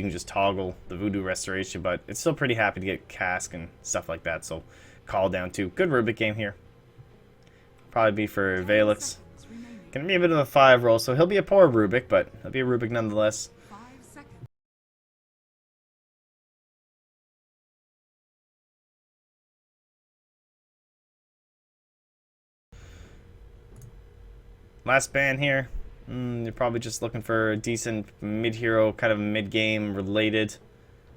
you can just toggle the Voodoo Restoration, but it's still pretty happy to get Cask and stuff like that, so call down too. Good Rubik game here. Probably be for Valix. Gonna be a bit of a 5 roll, so he'll be a poor Rubik, but he'll be a Rubik nonetheless. Last ban here. You're probably just looking for a decent mid-hero, kind of mid-game related.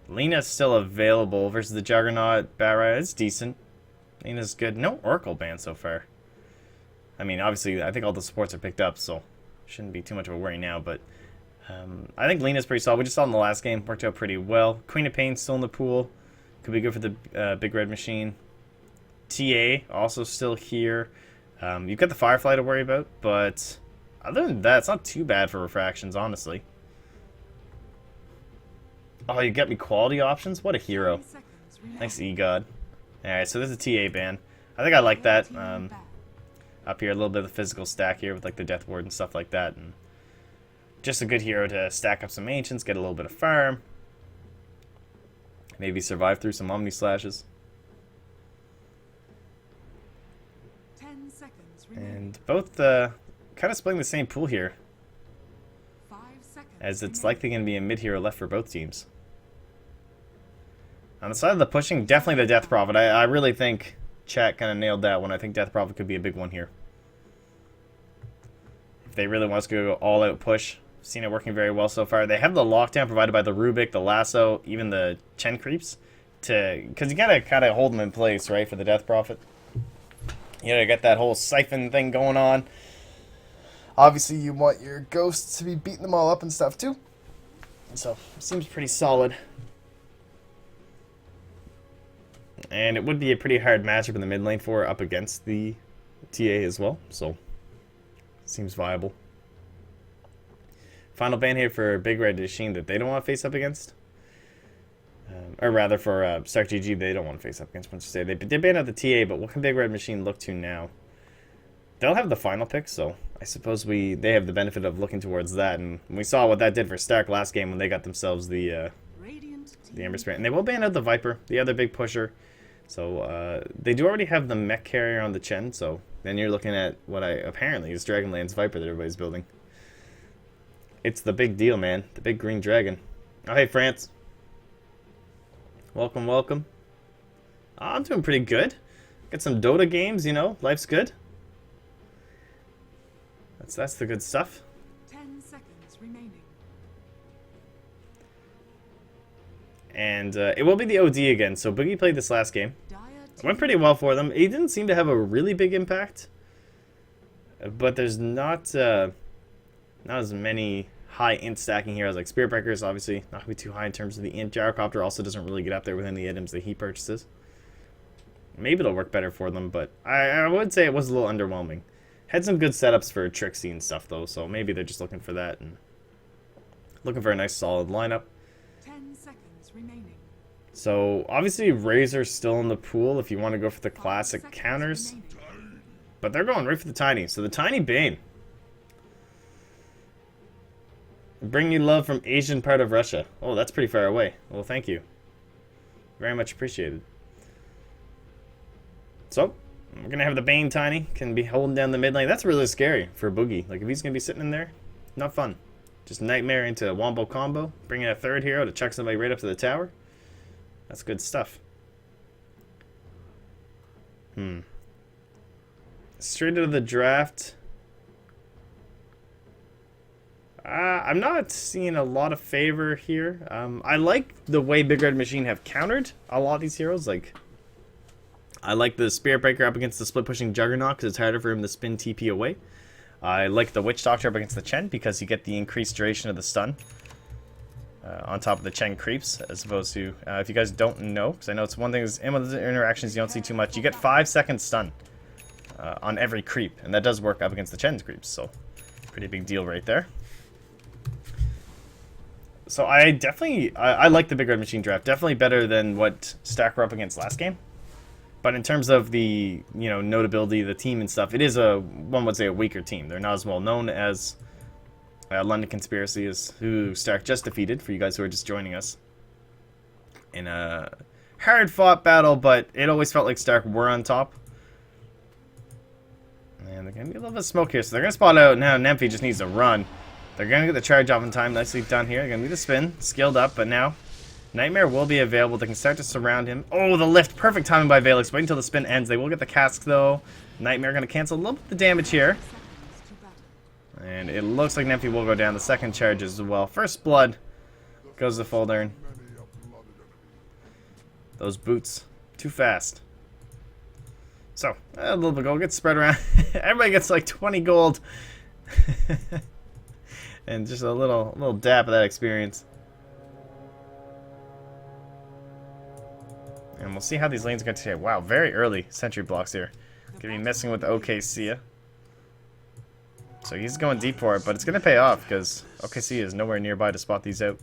Lena's still available versus the Juggernaut. Barra is decent. Lena's good. No Oracle ban so far. I mean, obviously, I think all the supports are picked up, so shouldn't be too much of a worry now, but I think Lena's pretty solid. We just saw in the last game. Worked out pretty well. Queen of Pain's still in the pool. Could be good for the Big Red Machine. TA also still here. You've got the Firefly to worry about, but other than that, it's not too bad for refractions, honestly. Oh, you got me quality options? What a hero. Thanks, E-God. Alright, so there's a TA ban. I think I like that. Up here, a little bit of the physical stack here with like the Death Ward and stuff like that. And just a good hero to stack up some Ancients, get a little bit of farm. Maybe survive through some Omni Slashes. And both kind of splitting the same pool here, as it's likely going to be a mid-hero left for both teams. On the side of the pushing, definitely the Death Prophet. I really think chat kind of nailed that one. I think Death Prophet could be a big one here. If they really want to go all-out push, I've seen it working very well so far. They have the lockdown provided by the Rubik, the Lasso, even the Chen Creeps, because you gotta kind of hold them in place, right, for the Death Prophet. You know, you got that whole siphon thing going on. Obviously, you want your ghosts to be beating them all up and stuff, too. So, seems pretty solid. And it would be a pretty hard matchup in the mid lane for up against the TA as well. So, seems viable. Final ban here for Big Red Machine that they don't want to face up against. Or rather for Stark GG, they don't want to face up against Winter State. They did ban out the TA, but what can Big Red Machine look to now? They'll have the final pick, so I suppose they have the benefit of looking towards that. And we saw what that did for Stark last game when they got themselves the Ember Spirit. And they will ban out the Viper, the other big pusher. So they do already have the mech carrier on the Chen, so then you're looking at what apparently is Dragonlance Viper that everybody's building. It's the big deal, man. The big green dragon. Oh, hey, France. Welcome, welcome. I'm doing pretty good. Got some Dota games, you know. Life's good. That's the good stuff. 10 seconds remaining. And it will be the OD again. So Boogie played this last game. It went pretty well for them. He didn't seem to have a really big impact. But there's not as many high int stacking heroes like Spirit Breakers, obviously not gonna be too high in terms of the int. Gyrocopter also doesn't really get up there within the items that he purchases. Maybe it'll work better for them, but I would say it was a little underwhelming. Had some good setups for Trixie and stuff though, so maybe they're just looking for that and looking for a nice solid lineup. 10 seconds remaining. So obviously Razor's still in the pool if you want to go for the classic counters, Remaining. but they're going right for the Tiny. So the Tiny Bane. Bring you love from Asian part of Russia. Oh, that's pretty far away. Well, thank you. Very much appreciated. So, we're going to have the Bane Tiny. Can be holding down the mid lane. That's really scary for Boogie. Like, if he's going to be sitting in there, not fun. Just Nightmare into a Wombo combo. Bringing a third hero to chuck somebody right up to the tower. That's good stuff. Straight out of the draft. I'm not seeing a lot of favor here. I like the way Big Red Machine have countered a lot of these heroes. Like, I like the Spirit Breaker up against the split pushing Juggernaut because it's harder for him to spin TP away. I like the Witch Doctor up against the Chen because you get the increased duration of the stun on top of the Chen creeps, as opposed to, if you guys don't know, because I know it's one thing is in one of the interactions you don't see too much, you get 5 seconds stun on every creep, and that does work up against the Chen's creeps, so pretty big deal right there. So I definitely, I like the Big Red Machine draft. Definitely better than what Stack were up against last game. But in terms of the, you know, notability of the team and stuff, it is one would say a weaker team. They're not as well known as London Conspiracy is who Stark just defeated, for you guys who are just joining us. In a hard-fought battle, but it always felt like Stark were on top. And they're going to be a little bit of smoke here, so they're going to spot out now. Nemphy just needs to run. They're going to get the charge off in time. Nicely done here. They're going to do the spin. Skilled up, but now Nightmare will be available. They can start to surround him. Oh, the lift. Perfect timing by Valix. Wait until the spin ends. They will get the cask, though. Nightmare going to cancel a little bit of the damage here. Seconds to battle. And it looks like Nemphy will go down. The second charge as well. First blood goes to Foldern. Those boots. Too fast. So, a little bit of gold gets spread around. Everybody gets like 20 gold. And just a little dap of that experience. And we'll see how these lanes get today. Wow, very early sentry blocks here. Gonna be messing with the OKC. So he's going deep for it, but it's gonna pay off because OKC is nowhere nearby to spot these out.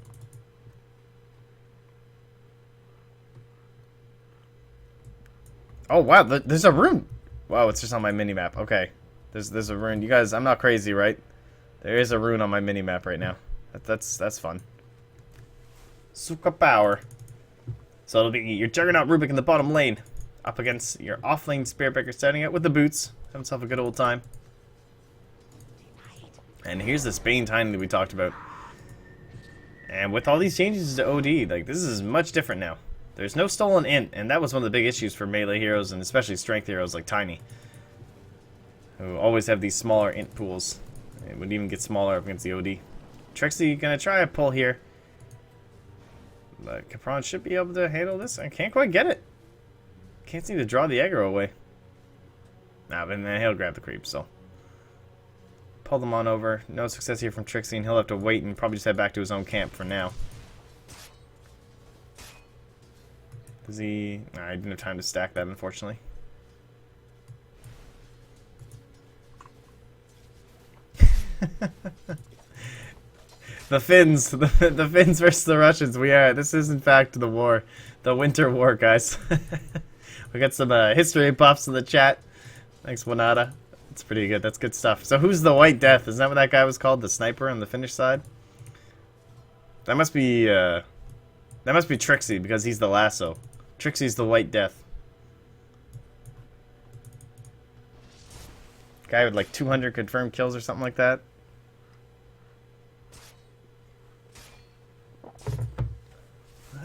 Oh wow, there's a rune. Wow, it's just on my mini map. Okay, there's a rune. You guys, I'm not crazy, right? There is a rune on my mini map right now. That's fun. Suka power. So it'll be your Juggernaut Rubik in the bottom lane, up against your off lane Spiritbreaker starting out with the boots. Have himself a good old time. And here's this Bane Tiny that we talked about. And with all these changes to OD, like this is much different now. There's no stolen int, and that was one of the big issues for melee heroes, and especially strength heroes like Tiny, who always have these smaller int pools. It would even get smaller up against the OD. Trixie gonna try a pull here. But Capron should be able to handle this. I can't quite get it. Can't seem to draw the aggro away. Nah, but then he'll grab the creep, so. Pull them on over. No success here from Trixie, and he'll have to wait and probably just head back to his own camp for now. Does he... Nah, I didn't have time to stack that, unfortunately. The Finns. The Finns versus the Russians. This is, in fact, the war. The Winter War, guys. We got some history buffs in the chat. Thanks, Wanada. That's pretty good. That's good stuff. So who's the White Death? Isn't that what that guy was called? The sniper on the Finnish side? That must be Trixie, because he's the lasso. Trixie's the White Death. Guy with like 200 confirmed kills or something like that.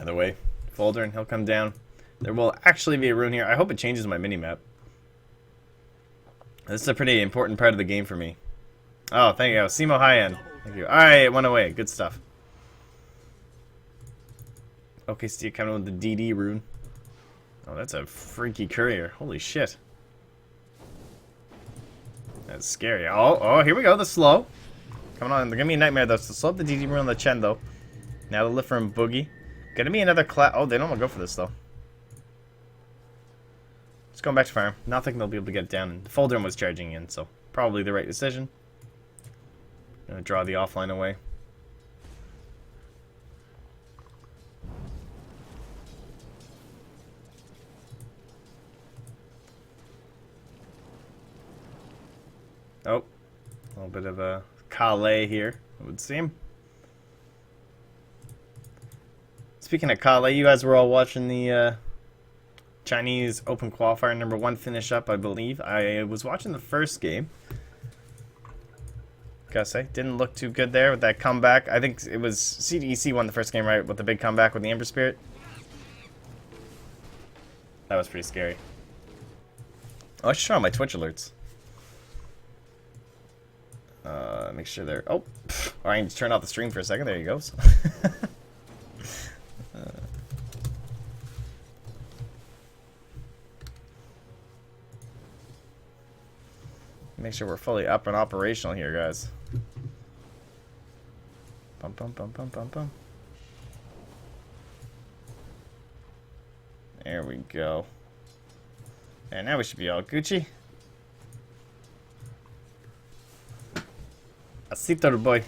Either way, Folder and he'll come down. There will actually be a rune here. I hope it changes my minimap. This is a pretty important part of the game for me. Oh, thank you. Simo High-End. Thank you. Alright, it went away. Good stuff. Okay, Steve coming with the DD rune. Oh, that's a freaky courier. Holy shit. That's scary. Oh, here we go. The slow. Coming on. They're gonna be a nightmare though. So slow up the DD rune on the Chen though. Now the lift from Boogie. Gonna be another class. Oh, they don't want to go for this though. Just going back to farm. Not thinking they'll be able to get it down. And the Folder was charging in, so probably the right decision. Gonna draw the offline away. Oh, a little bit of a Kale here, it would seem. Speaking of Kale, you guys were all watching the Chinese Open Qualifier #1 finish up, I believe. I was watching the first game. Gotta say, didn't look too good there with that comeback. I think it was CDEC won the first game, right, with the big comeback with the Ember Spirit. That was pretty scary. Oh, I should turn on my Twitch alerts. Make sure they're... Oh, or I can just turn off the stream for a second. There you go. Make sure we're fully up and operational here, guys. Bum, bum, bum, bum, bum, bum. There we go. And now we should be all Gucci. Asito boy.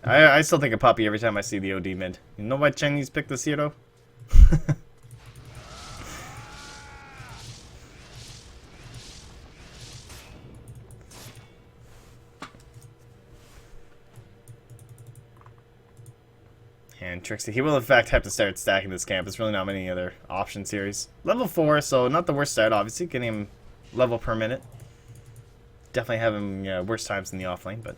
I still think of Puppy every time I see the OD mid. You know why Chinese picked this hero? And Trixie, he will in fact have to start stacking this camp. There's really not many other options here. He's level 4, so not the worst start, obviously. Getting him level per minute. Definitely having worse times in the offlane, but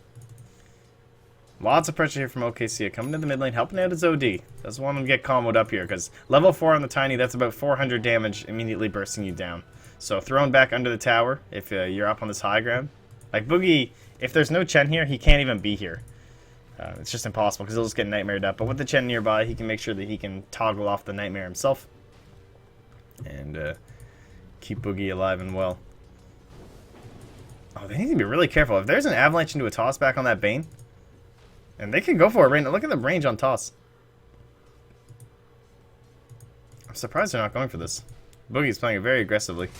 lots of pressure here from OKC. Coming to the mid lane, helping out his OD. Doesn't want him to get comboed up here, because level 4 on the Tiny, that's about 400 damage immediately bursting you down. So thrown back under the tower if you're up on this high ground. Like Boogie, if there's no Chen here, he can't even be here. It's just impossible because he'll just get nightmared up. But with the Chen nearby, he can make sure that he can toggle off the nightmare himself. And keep Boogie alive and well. Oh, they need to be really careful. If there's an avalanche into a toss back on that Bane, and they can go for it right now. Look at the range on toss. I'm surprised they're not going for this. Boogie's playing it very aggressively.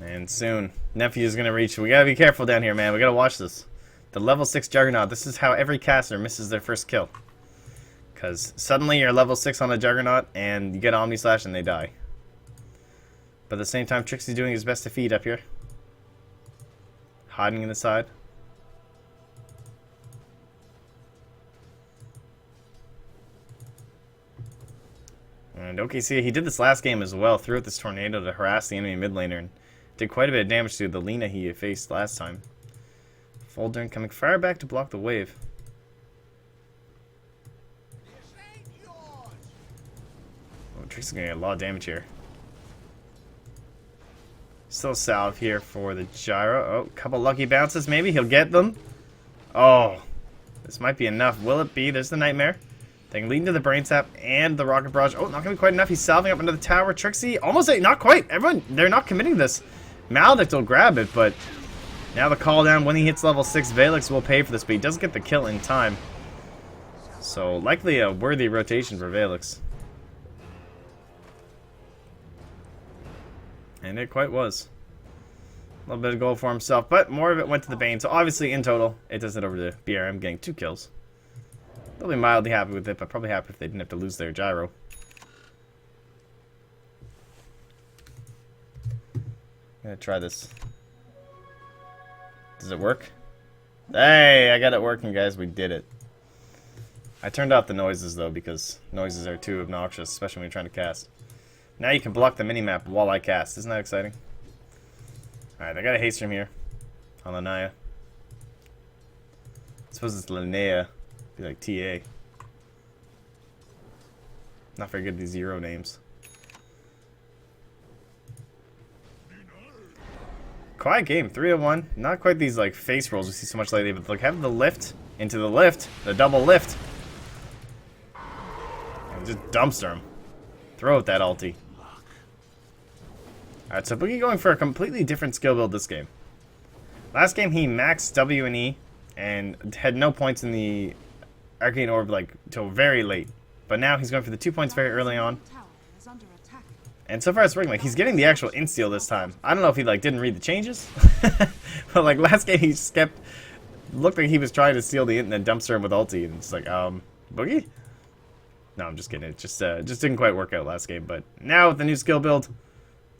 And soon, Nephew is going to reach. We got to be careful down here, man. We got to watch this. The level 6 Juggernaut. This is how every caster misses their first kill. Because suddenly you're level 6 on a Juggernaut, and you get Omni Slash, and they die. But at the same time, Trixie's doing his best to feed up here. Hiding in the side. And OKC, he did this last game as well. Threw out this tornado to harass the enemy mid laner. And did quite a bit of damage to the Lina he faced last time. Foldern coming far back to block the wave. Oh, Trixie's gonna get a lot of damage here. Still salve here for the gyro. Oh, a couple lucky bounces maybe. He'll get them. Oh, this might be enough. Will it be? There's the nightmare. They can lead into the brain sap and the rocket barrage. Oh, not gonna be quite enough. He's salving up into the tower. Trixie, almost not quite. Everyone, they're not committing this. Maledict will grab it, but now the call down when he hits level 6, Valix will pay for this, but he does get the kill in time. So likely a worthy rotation for Valix. And it quite was. A little bit of gold for himself, but more of it went to the Bane. So obviously, in total, it does it over to BRM, getting 2 kills. They'll be mildly happy with it, but probably happy if they didn't have to lose their gyro. I'm gonna try this. Does it work? Hey, I got it working, guys. We did it. I turned off the noises, though, because noises are too obnoxious, especially when you're trying to cast. Now you can block the minimap while I cast. Isn't that exciting? Alright, I got a haste from here. On Lanaya. I suppose it's Linnea. Be like TA. Not very good at these zero names. Quiet game, 3-1. Not quite these like face rolls we see so much lately, but like have the lift into the lift, the double lift. And just dumpster him. Throw out that ulti. Alright, so Boogie going for a completely different skill build this game. Last game he maxed W and E and had no points in the Arcane Orb like till very late. But now he's going for the 2 points very early on. And so far it's working. Like he's getting the actual insteal this time. I don't know if he like didn't read the changes. But like last game he just kept looked like he was trying to steal the int and then dumpster him with ulti, and it's like, Boogie? No, I'm just kidding. It just didn't quite work out last game, but now with the new skill build,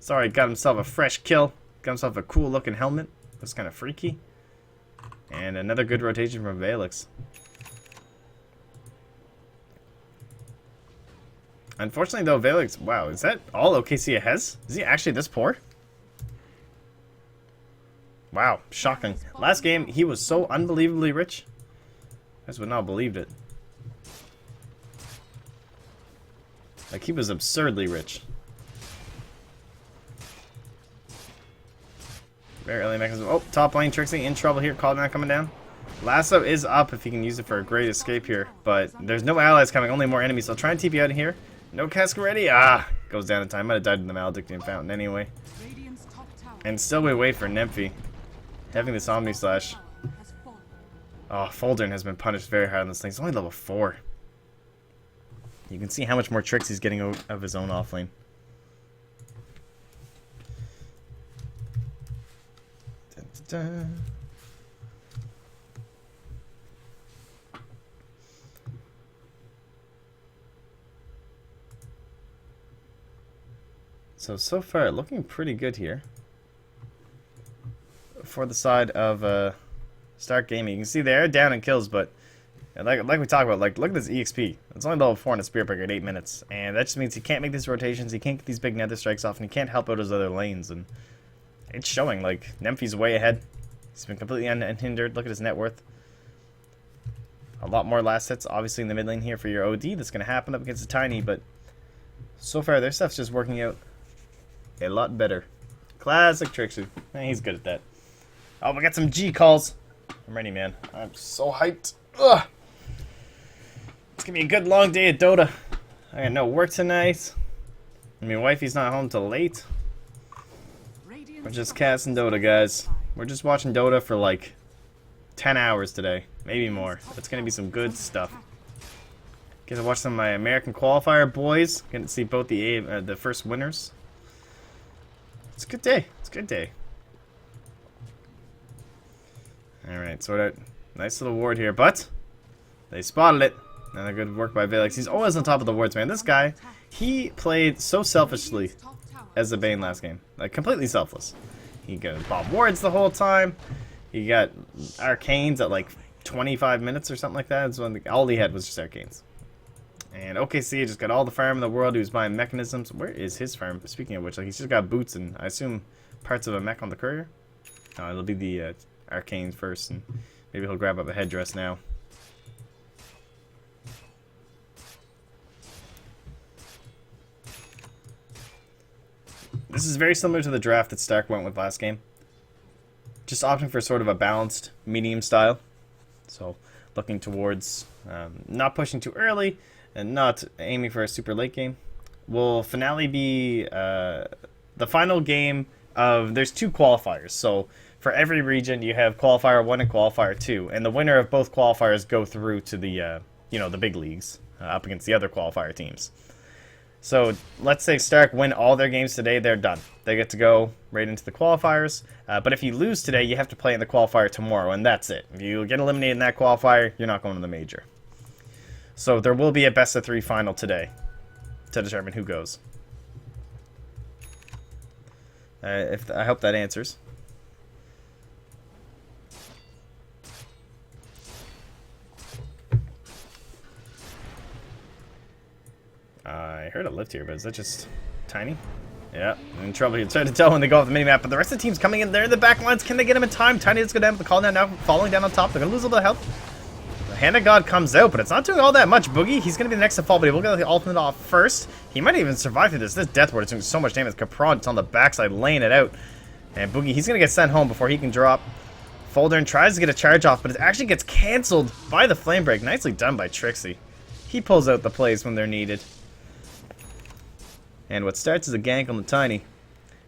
sorry, got himself a fresh kill. Got himself a cool looking helmet. Looks kind of freaky. And another good rotation from Valix. Unfortunately, though, Valix... Wow, is that all OKC has? Is he actually this poor? Wow, shocking. Last game, he was so unbelievably rich. I just would not have believed it. Like, he was absurdly rich. Very early mechanism. Oh, top lane Trixie in trouble here. Call down coming down. Lasso is up if he can use it for a great escape here. But there's no allies coming, only more enemies. So I'll try and TP out of here. No cask ready. Ah, goes down in time. Might have died in the Maledictian Fountain anyway. And still we wait for Nymphy. Having this Omni Slash. Oh, Foldern has been punished very hard on this thing. It's only level 4. You can see how much more tricks he's getting out of his own offlane. Dun, dun, dun. So far, looking pretty good here. For the side of Start gaming. You can see they're down in kills, but like we talked about, like look at this EXP. It's only level 4 on a Spirit Breaker at 8 minutes, and that just means he can't make these rotations, he can't get these big nether strikes off, and he can't help out his other lanes. And it's showing. Like Nemphy's way ahead. He's been completely unhindered. Look at his net worth. A lot more last hits, obviously, in the mid lane here for your OD. That's going to happen up against the Tiny, but so far their stuff's just working out a lot better. Classic Trixie. He's good at that. Oh, we got some G calls. I'm ready, man. I'm so hyped. Ugh. It's going to be a good long day at Dota. I got no work tonight. I mean, wifey's not home till late. We're just casting Dota, guys. We're just watching Dota for like 10 hours today. Maybe more. It's going to be some good stuff. Get to watch some of my American qualifier boys. Get to see both the first winners. It's a good day. It's a good day. Alright, sort out. Nice little ward here, but they spotted it. Another good work by Velix. He's always on top of the wards, man. This guy, he played so selfishly as a Bane last game. Like, completely selfless. He got bomb wards the whole time. He got arcanes at like 25 minutes or something like that. It's when all he had was just arcanes. And OKC just got all the farm in the world. He was buying mechanisms. Where is his farm? Speaking of which, like, he's just got boots and I assume parts of a mech on the courier. No, it'll be the arcanes first, and maybe he'll grab up a headdress now. This is very similar to the draft that Stark went with last game. Just opting for sort of a balanced medium style. So looking towards not pushing too early and not aiming for a super late game. Will finale be the final game of... There's 2 qualifiers. So for every region you have qualifier 1 and qualifier 2. And the winner of both qualifiers go through to the, the big leagues up against the other qualifier teams. So let's say Stark win all their games today, they're done. They get to go right into the qualifiers. But if you lose today, you have to play in the qualifier tomorrow, and that's it. If you get eliminated in that qualifier, you're not going to the major. So there will be a best of 3 final today to determine who goes. I hope that answers. I heard a lift here, but is that just Tiny? Yeah, in trouble. It's hard to tell when they go off the minimap, but the rest of the team's coming in there. The back lines, can they get him in time? Tiny is going to have the call down now, falling down on top. They're going to lose a little bit of health. The Hand of God comes out, but it's not doing all that much. Boogie, he's going to be the next to fall, but he will get the ultimate off first. He might even survive through this. This Death Ward is doing so much damage. Capron on the backside, laying it out. And Boogie, he's going to get sent home before he can drop. Folder tries to get a charge off, but it actually gets canceled by the Flame Break. Nicely done by Trixie. He pulls out the plays when they're needed. And what starts as a gank on the Tiny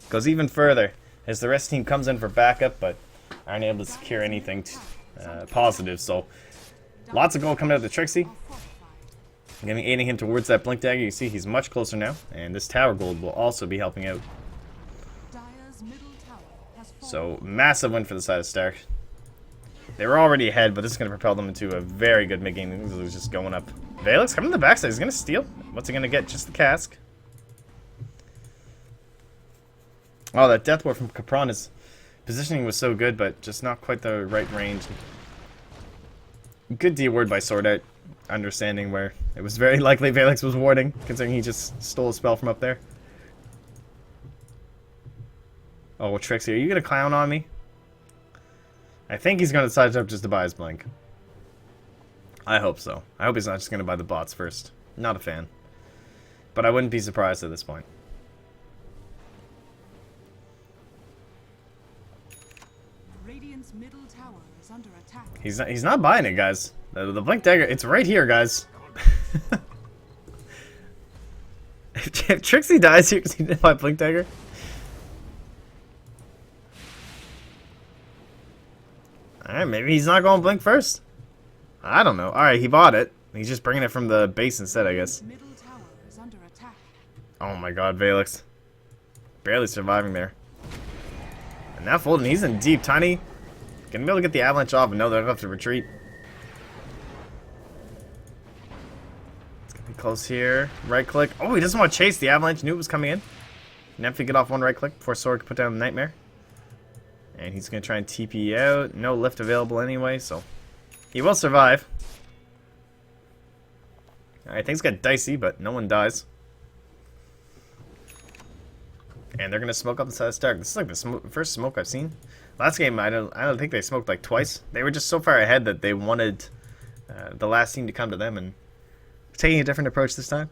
goes even further as the rest of the team comes in for backup, but aren't able to secure anything positive. So lots of gold coming out of the Trixie. Aiding him towards that Blink Dagger. You see he's much closer now, and this tower gold will also be helping out. So massive win for the side of Stark. They were already ahead, but this is going to propel them into a very good mid-game. It was just going up. Valix coming to the backside. He's going to steal. What's he going to get? Just the cask. Oh, that Death Ward from Capron, his positioning was so good, but just not quite the right range. Good D-word by Sword Art, understanding where it was very likely Valix was warding, considering he just stole a spell from up there. Oh, well, Trixie, are you going to clown on me? I think he's going to decide up just to buy his Blink. I hope so. I hope he's not just going to buy the bots first. Not a fan. But I wouldn't be surprised at this point. Radiant's middle tower is under attack. He's not buying it, guys. The Blink Dagger, it's right here, guys. If Trixie dies here because he didn't buy Blink Dagger. Alright, maybe he's not going Blink first. I don't know. Alright, he bought it. He's just bringing it from the base instead, I guess. Middle tower is under attack. Oh my god, Valix. Barely surviving there. And now Folden, he's in deep. Tiny gonna be able to get the avalanche off, and no, they'll have to retreat. It's gonna be close here. Right click. Oh, he doesn't want to chase the avalanche. Knew it was coming in. Nymphy get off one right click before Sword could put down the Nightmare. And he's going to try and TP out. No lift available anyway, so he will survive. Alright, things get dicey, but no one dies. And they're going to smoke up the side of Stark. This is like the first smoke I've seen. Last game, I don't think they smoked like twice. They were just so far ahead that they wanted the last team to come to them, and taking a different approach this time.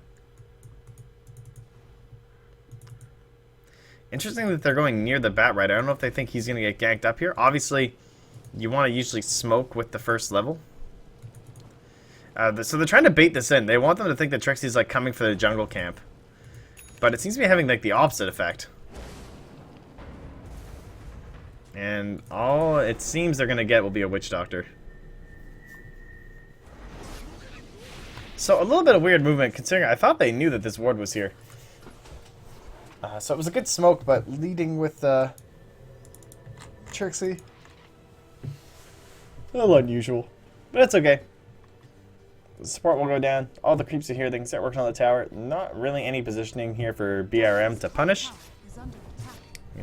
Interesting that they're going near the Bat Rider. I don't know if they think he's going to get ganked up here. Obviously, you want to usually smoke with the first level. So they're trying to bait this in. They want them to think that Trixie's like coming for the jungle camp. But it seems to be having like the opposite effect. And all it seems they're going to get will be a Witch Doctor. So a little bit of weird movement considering I thought they knew that this ward was here. So it was a good smoke, but leading with Trixie. A little unusual. But it's okay. The support will go down. All the creeps are here. They can start working on the tower. Not really any positioning here for BRM to punish. I'm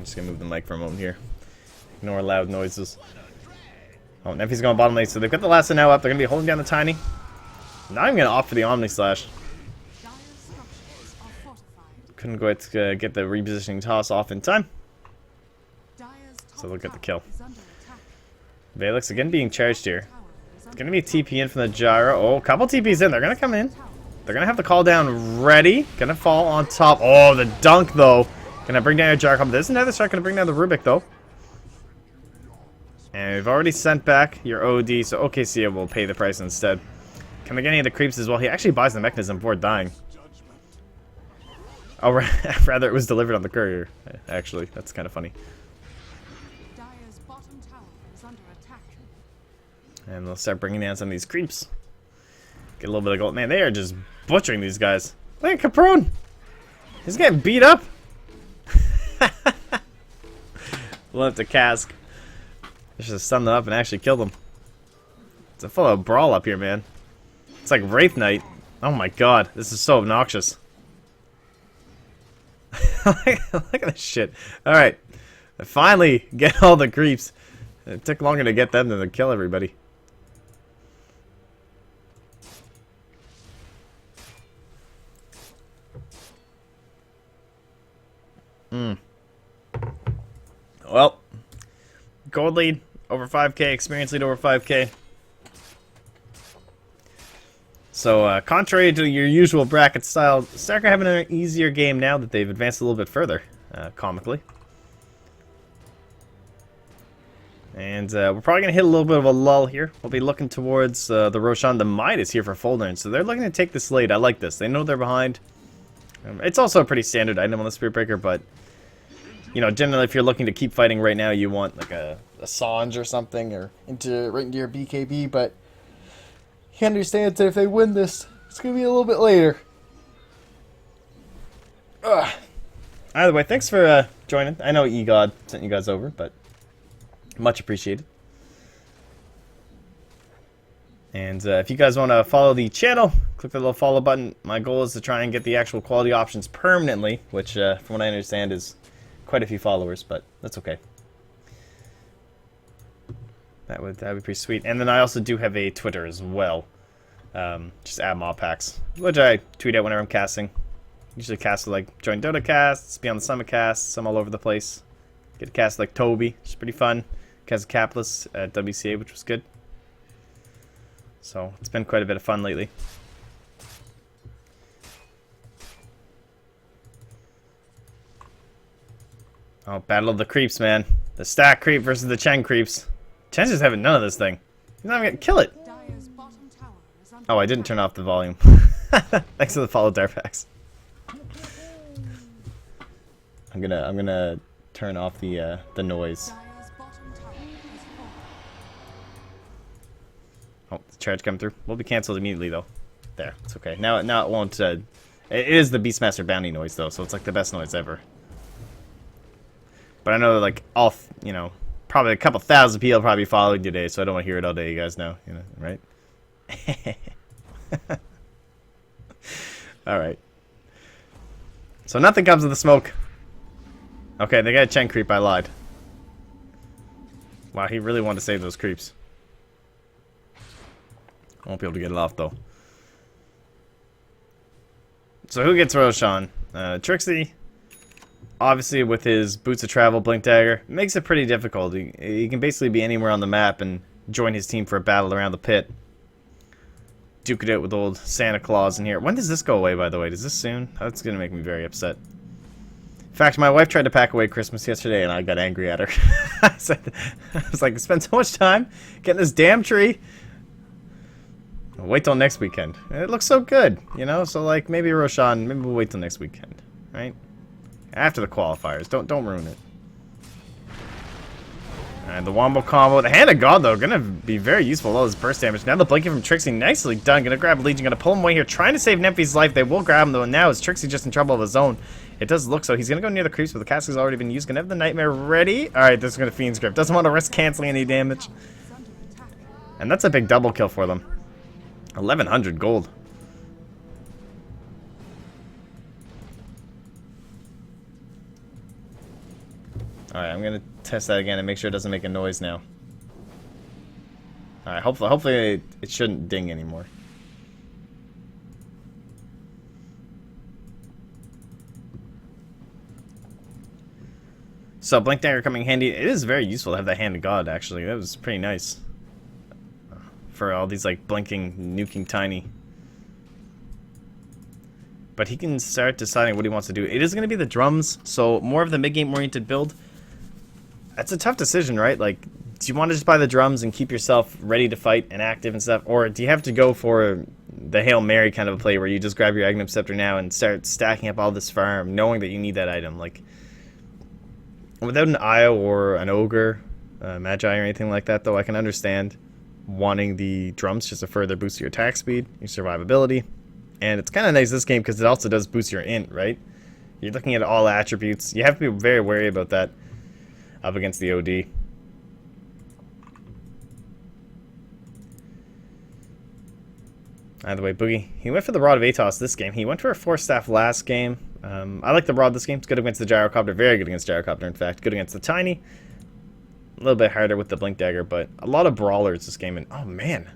just going to move the mic for a moment here. Ignore loud noises. Oh, Neffy's going bottom lane. So they've got the last now up. They're going to be holding down the Tiny. Now I'm going to opt for the Omni Slash. Couldn't go to get the repositioning toss off in time. So they'll get the kill. Valix again being charged here. It's going to be a TP in from the Gyro. Oh, a couple TPs in. They're going to come in. They're going to have the call down ready. Going to fall on top. Oh, the dunk, though. Going to bring down your Gyro. There's another shot. Going to bring down the Rubik, though. And we've already sent back your OD, so OKC will pay the price instead. Can we get any of the creeps as well? He actually buys the mechanism before dying. Oh, rather it was delivered on the courier, actually. That's kind of funny. Dire's bottom tower is under attack. And they'll start bringing down some of these creeps. Get a little bit of gold. Man, they are just butchering these guys. Look at Caprone. He's getting beat up. Left a cask. I should have stunned them up and actually killed them. It's a full of brawl up here, man. It's like Wraith Knight. Oh my god, this is so obnoxious. Look at this shit. Alright. I finally get all the creeps. It took longer to get them than to kill everybody. Well, gold lead over 5k, experience lead over 5k. So, contrary to your usual bracket style, Stark are having an easier game now that they've advanced a little bit further, comically. And we're probably going to hit a little bit of a lull here. We'll be looking towards the Roshan. The Midas here for Folder, so they're looking to take this lead. I like this. They know they're behind. It's also a pretty standard item on the Spirit Breaker, but, you know, generally if you're looking to keep fighting right now, you want like a Sange or something, or right into your BKB, but he understands that if they win this, it's going to be a little bit later. Either way, thanks for joining. I know EGOD sent you guys over, but much appreciated. And if you guys want to follow the channel, click the little follow button. My goal is to try and get the actual quality options permanently, which from what I understand is quite a few followers, but that's okay. That would be pretty sweet. And then I also do have a Twitter as well. Just add mob packs, which I tweet out whenever I'm casting. Usually cast like join Dota casts, be on the Summit casts. I'm all over the place. Get a cast like Toby, which is pretty fun. Cast Capless at WCA, which was good. So it's been quite a bit of fun lately. Oh, battle of the creeps, man. The stack creep versus the Chen creeps. Chen's just having none of this thing. He's not even gonna kill it. Oh, I didn't turn off the volume. Thanks for the follow, Darpax. I'm gonna turn off the noise. Oh, the charge coming through. We'll be cancelled immediately though. There, it's okay. Now it won't. It is the Beastmaster bounty noise though, so it's like the best noise ever. But I know like all you know, probably a couple thousand people probably following today, so I don't want to hear it all day. You guys know, right? Alright. So nothing comes of the smoke. Okay, they got a Chen creep, I lied. Wow, he really wanted to save those creeps. Won't be able to get it off, though. So who gets Roshan? Trixie, obviously with his Boots of Travel, Blink Dagger, makes it pretty difficult. He can basically be anywhere on the map and join his team for a battle around the pit. Duke it out with old Santa Claus in here. When does this go away, by the way? Does this soon? That's going to make me very upset. In fact, my wife tried to pack away Christmas yesterday, and I got angry at her. I was like, I spent so much time getting this damn tree. Wait till next weekend. It looks so good, you know? So, like, maybe Roshan, maybe we'll wait till next weekend, right? After the qualifiers. Don't ruin it. And the Wombo combo. The Hand of God, though, gonna be very useful. All his burst damage. Now the blinking from Trixie, nicely done. Gonna grab Legion, gonna pull him away here. Trying to save Nemphy's life. They will grab him, though. And now is Trixie just in trouble of his own. It does look so. He's gonna go near the creeps, but the cast has already been used. Gonna have the Nightmare ready. Alright, this is gonna Fiend's Grip. Doesn't want to risk canceling any damage. And that's a big double kill for them. 1100 gold. Alright, I'm gonna test that again and make sure it doesn't make a noise now. Alright, hopefully it shouldn't ding anymore. So Blink Dagger coming handy. It is very useful to have that Hand of God, actually. That was pretty nice. For all these like blinking, nuking tiny. But he can start deciding what he wants to do. It is going to be the drums, so more of the mid-game oriented build. That's a tough decision, right? Like, do you want to just buy the drums and keep yourself ready to fight and active and stuff? Or do you have to go for the Hail Mary kind of a play where you just grab your Aghanim Scepter now and start stacking up all this farm, knowing that you need that item? Like, without an Io or an Ogre, Magi or anything like that, though, I can understand wanting the drums just to further boost your attack speed, your survivability. And it's kind of nice this game because it also does boost your int, right? You're looking at all attributes. You have to be very wary about that up against the OD. Either way, Boogie, he went for the Rod of Atos this game. He went for a Force Staff last game. I like the Rod this game. It's good against the Gyrocopter. Very good against Gyrocopter, in fact. Good against the Tiny. A little bit harder with the Blink Dagger, but a lot of brawlers this game. And oh man,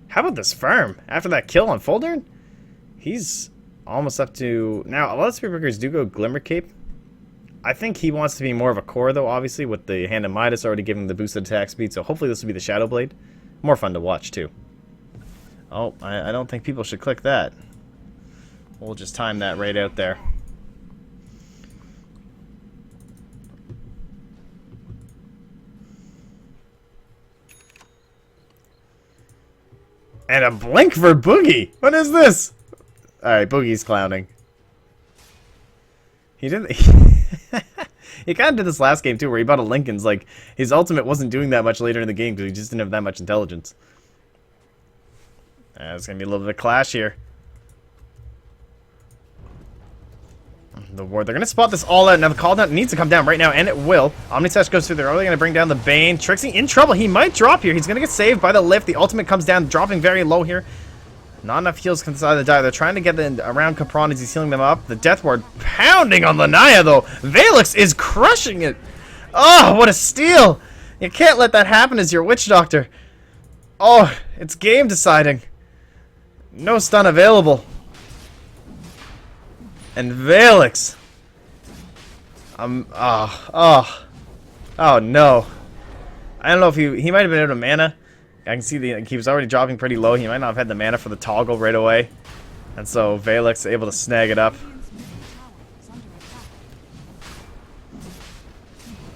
how about this farm? After that kill on Foldern, he's almost up to... Now, a lot of Speedbreakers do go Glimmer Cape. I think he wants to be more of a core, though, obviously, with the Hand of Midas already giving the boosted attack speed. So hopefully this will be the Shadow Blade. More fun to watch, too. Oh, I don't think people should click that. We'll just time that right out there. And a blink for Boogie. What is this? Alright, Boogie's clowning. He didn't... He kind of did this last game, too, where he bought a Lincoln's. Like, his ultimate wasn't doing that much later in the game because he just didn't have that much intelligence. It's going to be a little bit of a clash here. The ward. They're going to spot this all out. Now, the call down needs to come down right now, and it will. Omnisash goes through there. Are they going to bring down the Bane? Trixie in trouble. He might drop here. He's going to get saved by the lift. The ultimate comes down, dropping very low here. Not enough heals can decide to die. They're trying to get around Capron as he's healing them up. The Death Ward pounding on Lanaya, though. Valix is crushing it. Oh, what a steal. You can't let that happen as your Witch Doctor. Oh, it's game deciding. No stun available. And Valix. Oh no. I don't know if he might have been out of mana. I can see he was already dropping pretty low. He might not have had the mana for the toggle right away. And so Valix able to snag it up.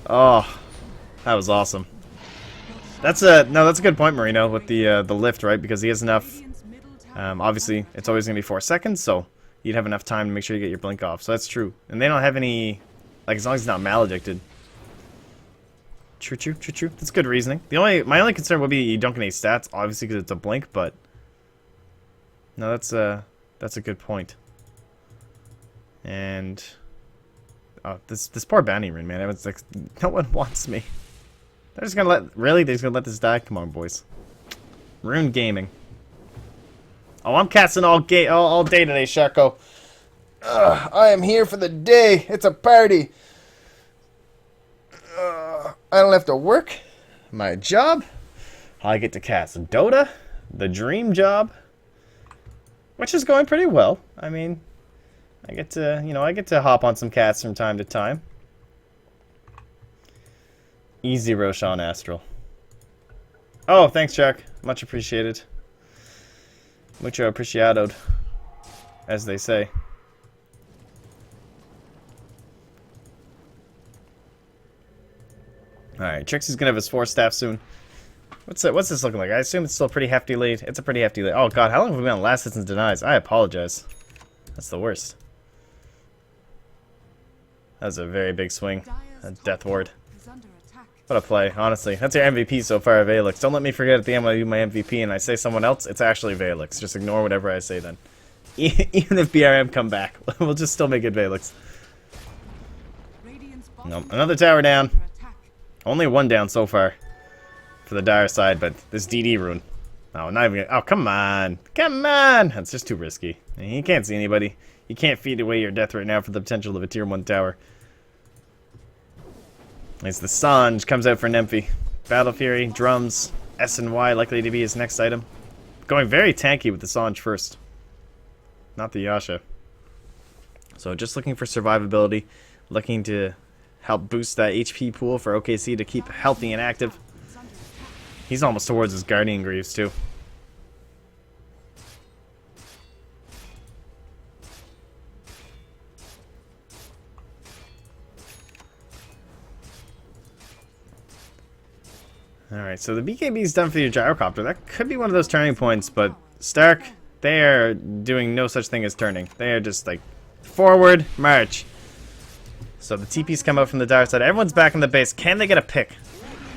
Oh, that was awesome. That's a good point, Marino, with the lift, right? Because he has enough. Obviously, it's always gonna be 4 seconds, so you'd have enough time to make sure you get your blink off. So that's true. And they don't have any, like, as long as he's not maledicted. True. That's good reasoning. My only concern would be you don't get any stats, obviously, because it's a blink. But no, that's a good point. And oh, this poor bounty rune, man. It's like no one wants me. They're just gonna they're just gonna let this die. Come on, boys. Rune gaming. Oh, I'm casting all day today, Sharko. I am here for the day. It's a party. I don't have to work. my job. I get to cast Dota, the dream job, which is going pretty well. I mean, I get to, I get to hop on some cats from time to time. Easy Roshan Astral. Oh, thanks, Chuck. Much appreciated. Mucho apreciado, as they say. Alright, Trixie's gonna have his 4 staff soon. What's this looking like? I assume it's still a pretty hefty lead. It's a pretty hefty lead. Oh god, how long have we been on last hits and denies? I apologize. That's the worst. That was a very big swing. A death ward. What a play, honestly. That's your MVP so far, Valix. Don't let me forget at the end when I do my MVP and I say someone else, it's actually Valix. Just ignore whatever I say then. Even if BRM come back, we'll just still make it Valix. Nope, another tower down. Only 1 down so far for the dire side, but this DD rune. Oh, not even. Oh, come on. Come on. That's just too risky. You can't see anybody. You can't feed away your death right now for the potential of a tier 1 tower. As the Sanj comes out for Nymphy. Battle Fury, drums, S and Y likely to be his next item. Going very tanky with the Sanj first. Not the Yasha. So just looking for survivability. Looking to help boost that HP pool for OKC to keep healthy and active. He's almost towards his Guardian Greaves too. Alright, so the BKB is done for your gyrocopter. That could be one of those turning points, but Stark, they are doing no such thing as turning. They are just like, forward, march. So the TP's come out from the dire side. Everyone's back in the base. Can they get a pick?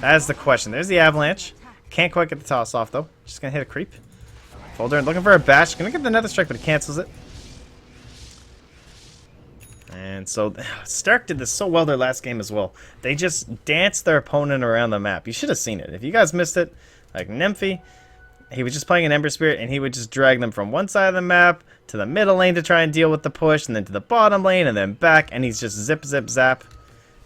That is the question. There's the avalanche. Can't quite get the toss off though. Just gonna hit a creep. Folder looking for a bash. Gonna get the nether strike, but he cancels it. And so Stark did this so well their last game as well. They just danced their opponent around the map. You should have seen it. If you guys missed it, like Nymphy, he was just playing an Ember Spirit and he would just drag them from one side of the map to the middle lane to try and deal with the push, and then to the bottom lane and then back, and he's just zip zip zap.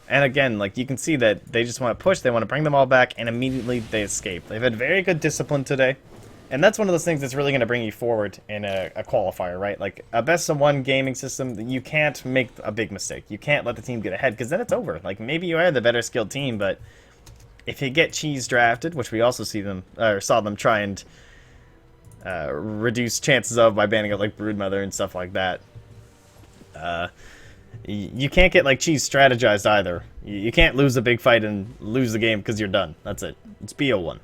And again, like you can see that they just want to push, they want to bring them all back, and immediately they escape. They've had very good discipline today. And that's one of those things that's really going to bring you forward in a qualifier, right? Like, a best-of-1 gaming system, you can't make a big mistake. You can't let the team get ahead, because then it's over. Like, maybe you are the better skilled team, but if you get cheese drafted, which we also saw them try and reduce chances of by banning out, like, Broodmother and stuff like that, you can't get, like, cheese strategized either. You can't lose a big fight and lose the game because you're done. That's it. It's BO1.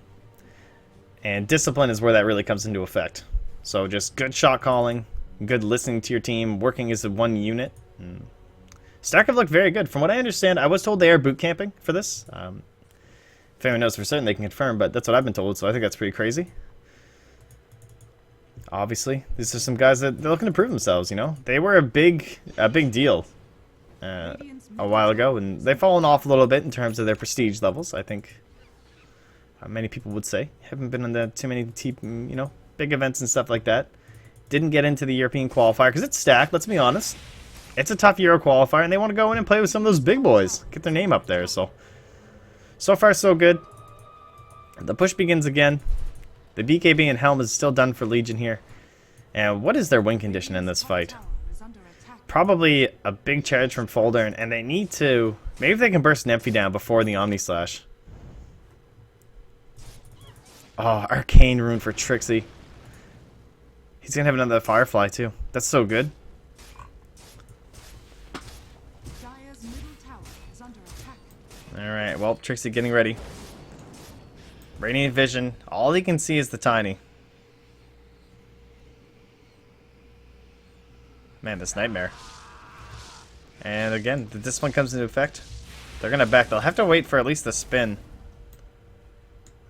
And discipline is where that really comes into effect. So just good shot calling, good listening to your team, working as a one unit. Stark have looked very good. From what I understand, I was told they are boot camping for this. If anyone knows for certain, they can confirm, but that's what I've been told, so I think that's pretty crazy. Obviously, these are some guys that they're looking to prove themselves, you know? They were a big deal a while ago, and they've fallen off a little bit in terms of their prestige levels, I think. Many people would say. Haven't been in too many big events and stuff like that. Didn't get into the European qualifier because it's stacked, let's be honest. It's a tough Euro qualifier and they want to go in and play with some of those big boys. Get their name up there, so far so good. The push begins again. The BKB and Helm is still done for Legion here. And what is their win condition in this fight? Probably a big charge from Folder, and they need to... Maybe they can burst Nymphy down before the Omni Slash. Oh, Arcane Rune for Trixie. He's gonna have another Firefly too. That's so good. Alright, well, Trixie getting ready. Radiant Vision. All he can see is the Tiny. Man, this Nightmare. And again, the Discipline comes into effect. They're gonna back. They'll have to wait for at least the spin.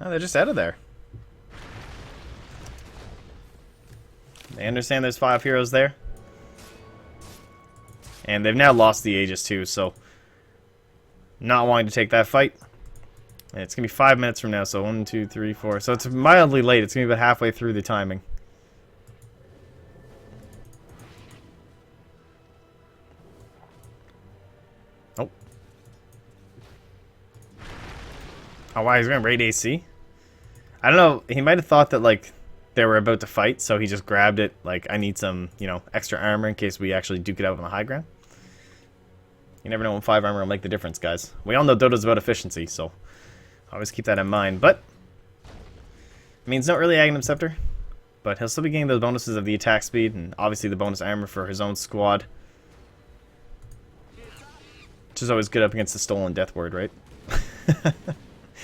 Oh, they're just out of there. They understand there's 5 heroes there. And they've now lost the Aegis too, so not wanting to take that fight. And it's going to be 5 minutes from now, so 1, 2, 3, 4. So it's mildly late. It's going to be about halfway through the timing. Oh. Oh, wow, he's going to raid AC? I don't know. He might have thought that, like, they were about to fight, so he just grabbed it. Like, I need some, you know, extra armor in case we actually duke it out on the high ground. You never know when 5 armor will make the difference, guys. We all know Dota's about efficiency, so always keep that in mind. But, I mean, it's not really Agnum Scepter, but he'll still be getting those bonuses of the attack speed and obviously the bonus armor for his own squad. Which is always good up against the Stolen Death Ward, right?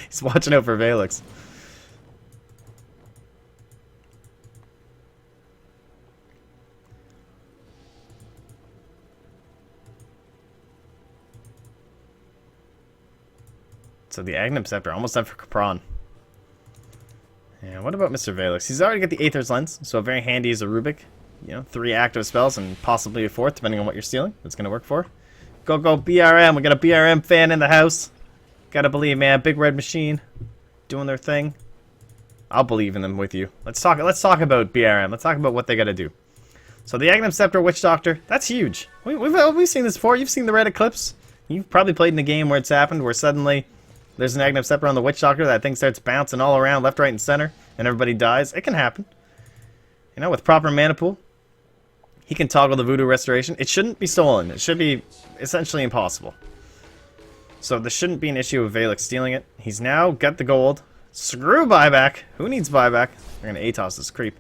He's watching out for Valix. So the Agnum Scepter, almost done for Capron. Yeah, what about Mr. Valix? He's already got the Aether's Lens, so very handy as a Rubik. You know, 3 active spells and possibly a 4th, depending on what you're stealing. That's going to work for. Go, go, BRM. We got a BRM fan in the house. Gotta believe, man. Big Red Machine doing their thing. I'll believe in them with you. Let's talk about BRM. Let's talk about what they gotta do. So the Agnum Scepter Witch Doctor, that's huge. We've seen this before. You've seen the Reddit clips. You've probably played in a game where it's happened, where suddenly there's an Agnum Scepter on the Witch Doctor, that thing starts bouncing all around, left, right, and center, and everybody dies. It can happen. You know, with proper mana pool, he can toggle the Voodoo Restoration. It shouldn't be stolen. It should be essentially impossible. So this shouldn't be an issue of Valix stealing it. He's now got the gold. Screw buyback. Who needs buyback? They're going to ATOS this creep.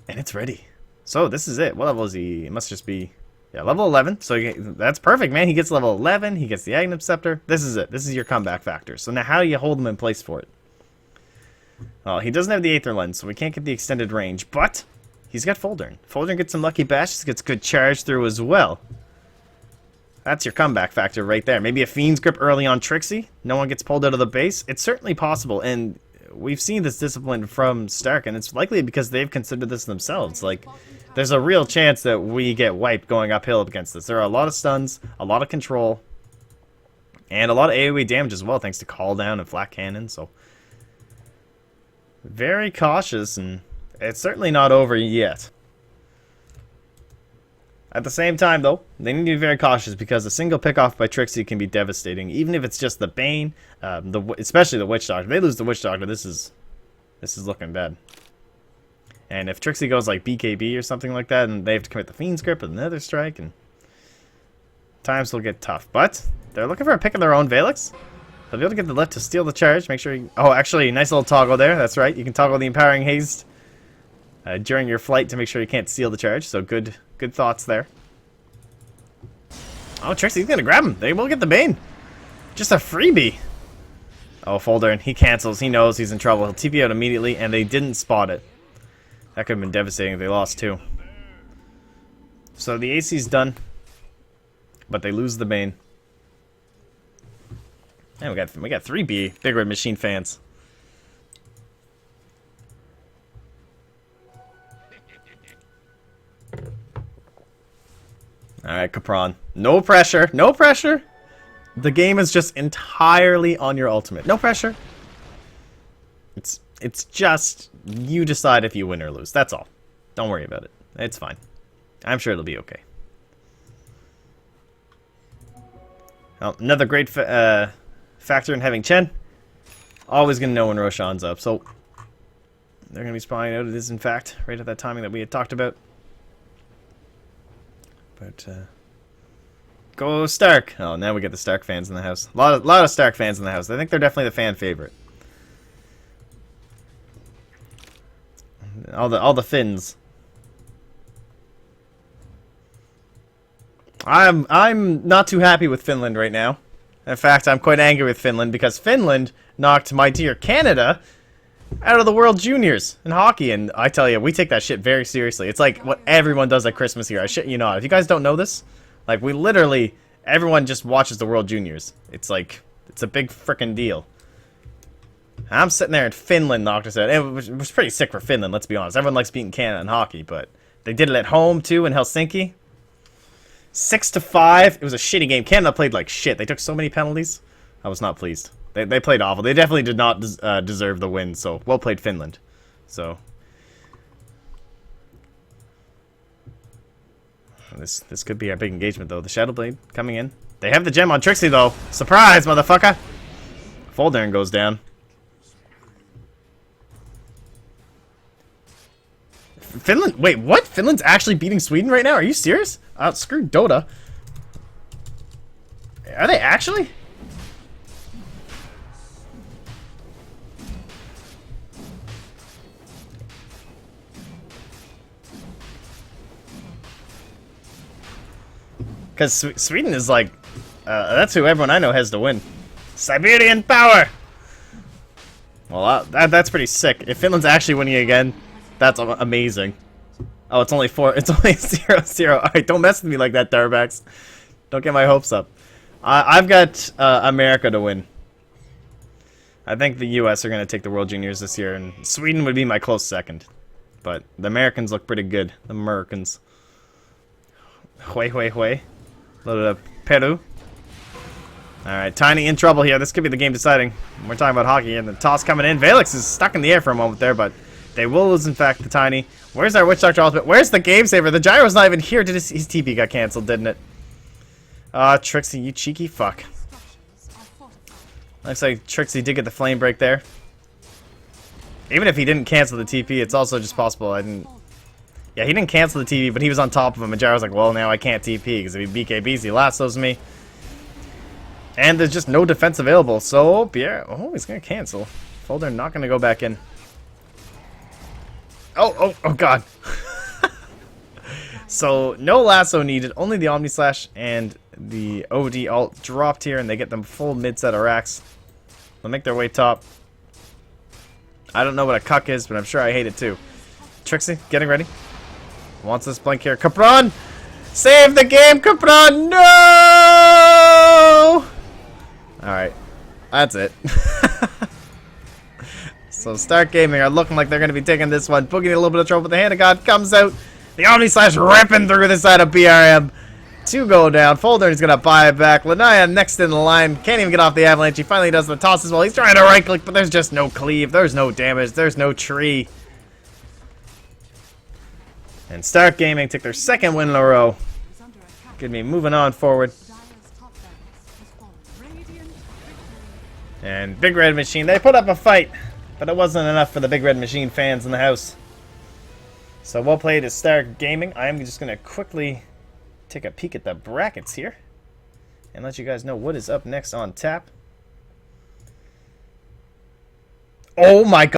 And it's ready. So this is it. What level is he? It must just be... yeah, level 11. So that's perfect, man. He gets level 11. He gets the Agnum Scepter. This is it. This is your comeback factor. So now how do you hold him in place for it? Well, he doesn't have the Aether Lens, so we can't get the extended range. But he's got Foldern. Foldern gets some lucky bashes. Gets good charge through as well. That's your comeback factor right there. Maybe a Fiend's Grip early on Trixie. No one gets pulled out of the base. It's certainly possible, and we've seen this discipline from Stark, and it's likely because they've considered this themselves. Like, there's a real chance that we get wiped going uphill against this. There are a lot of stuns, a lot of control, and a lot of AoE damage as well, thanks to Call Down and Flat Cannon, so... very cautious, and it's certainly not over yet. At the same time, though, they need to be very cautious because a single pick-off by Trixie can be devastating, even if it's just the Bane, especially the Witch Doctor. If they lose the Witch Doctor, this is looking bad. And if Trixie goes like BKB or something like that, and they have to commit the Fiend's Grip and another strike, and times will get tough. But they're looking for a pick of their own. Valix. They'll be able to get the lift to steal the charge. Make sure you... oh, actually, nice little toggle there. That's right. You can toggle the Empowering Haste during your flight to make sure you can't steal the charge. So good thoughts there. Oh, Trixie's going to grab him. They will get the Bane. Just a freebie. Oh, Foldern. He cancels. He knows he's in trouble. He'll TP out immediately, and they didn't spot it. That could have been devastating if they lost, too. So the AC's done. But they lose the Bane. And we got 3 Big Red Machine fans. Alright, Capron. No pressure. No pressure. The game is just entirely on your ultimate. No pressure. It's just you decide if you win or lose. That's all. Don't worry about it. It's fine. I'm sure it'll be okay. Well, another great factor in having Chen. Always going to know when Ro16's up. So they're going to be spying out. It is, in fact, right at that timing that we had talked about. But, go Stark. Oh, now we get the Stark fans in the house. A lot of Stark fans in the house. I think they're definitely the fan favorite. All the Finns. I'm not too happy with Finland right now. In fact, I'm quite angry with Finland because Finland knocked my dear Canada out of the World Juniors in hockey, and I tell you, we take that shit very seriously. It's like what everyone does at Christmas here. I shit you not. If you guys don't know this, like, we literally, everyone just watches the World Juniors. It's like, it's a big frickin' deal. I'm sitting there and Finland knocked us out. It was pretty sick for Finland, let's be honest. Everyone likes beating Canada in hockey, but they did it at home, too, in Helsinki. 6-5. It was a shitty game. Canada played like shit. They took so many penalties. I was not pleased. They played awful. They definitely did not deserve the win, so well played, Finland. So this could be our big engagement, though. The Shadow Blade coming in. They have the gem on Trixie, though. Surprise, motherfucker! Foldarn goes down. Finland, wait, what? Finland's actually beating Sweden right now? Are you serious? Screw Dota. Are they actually? Because Sweden is like, that's who everyone I know has to win. Siberian power! Well, that's pretty sick. If Finland's actually winning again, that's amazing. Oh, it's only 4. It's only 0-0. Alright, don't mess with me like that, Darbax. Don't get my hopes up. I've got America to win. I think the US are going to take the World Juniors this year, and Sweden would be my close second. But the Americans look pretty good. The Americans. Hue. Loaded up Peru. Alright, Tiny in trouble here. This could be the game deciding. We're talking about hockey, and the toss coming in. Valix is stuck in the air for a moment there, but they will lose, in fact, the Tiny. Where's our Witch Doctor ultimate? Where's the game saver? The gyro's not even here. His TP got canceled, didn't it? Trixie, you cheeky fuck. Looks like Trixie did get the flame break there. Even if he didn't cancel the TP, it's also just possible I didn't... Yeah, he didn't cancel the TP, but he was on top of him, and Gyro's like, well, now I can't TP, because if he BKBs, he lassos me. And there's just no defense available, so Pierre... Oh, he's going to cancel. Folder not going to go back in. Oh, God. So, no lasso needed, only the Omni Slash and the OD ult dropped here, and they get them full mid-set of racks. They'll make their way top. I don't know what a cuck is, but I'm sure I hate it too. Trixie, getting ready. Wants this blink here. Capron! Save the game, Capron! No! Alright. That's it. So Stark Gaming are looking like they're going to be taking this one. Boogie in a little bit of trouble, but the Hand of God comes out. The Omni Slash ripping through the side of BRM. 2 go down. Folder is going to buy it back. Lanaya next in the line. Can't even get off the avalanche. He finally does the toss as well. He's trying to right click, but there's just no cleave. There's no damage. There's no tree. And Stark Gaming took their second win in a row. Gonna be moving on forward. And Big Red Machine, they put up a fight, but it wasn't enough for the Big Red Machine fans in the house. So well played to Stark Gaming. I am just gonna quickly take a peek at the brackets here and let you guys know what is up next on tap. Oh my God.